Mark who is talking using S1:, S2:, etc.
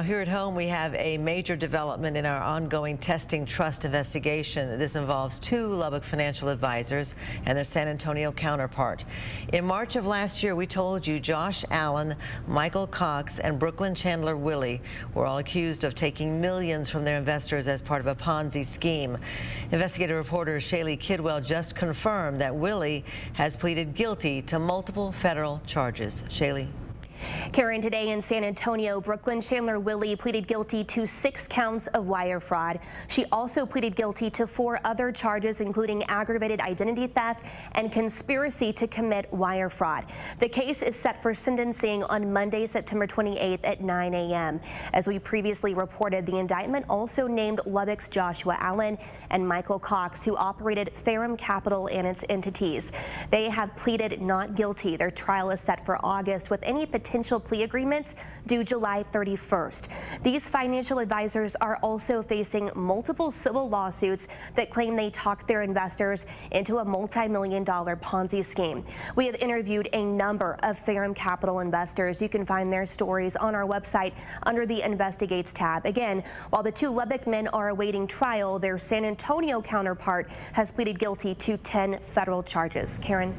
S1: Now, here at home, we have a major development in our ongoing testing trust investigation. This involves two Lubbock financial advisors and their San Antonio counterpart. In March of last year, we told you Josh Allen, Michael Cox, and Brooklynn Chandler Willy were all accused of taking millions from their investors as part of a Ponzi scheme. Investigative reporter Shaylee Kidwell just confirmed that Willy has pleaded guilty to multiple federal charges. Shaylee.
S2: Karen, today in San Antonio, Brooklynn Chandler Willy pleaded guilty to 6 counts of wire fraud. She also pleaded guilty to 4 other charges, including aggravated identity theft and conspiracy to commit wire fraud. The case is set for sentencing on Monday, September 28th at 9 a.m. As we previously reported, the indictment also named Lubbock's Joshua Allen and Michael Cox, who operated Ferrum Capital and its entities. They have pleaded not guilty. Their trial is set for August, with any potential plea agreements due July 31st. These financial advisors are also facing multiple civil lawsuits that claim they talked their investors into a multi-million-dollar Ponzi scheme. We have interviewed a number of Ferrum Capital investors. You can find their stories on our website under the Investigates tab. Again, while the 2 Lubbock men are awaiting trial, their San Antonio counterpart has pleaded guilty to 10 federal charges. Karen.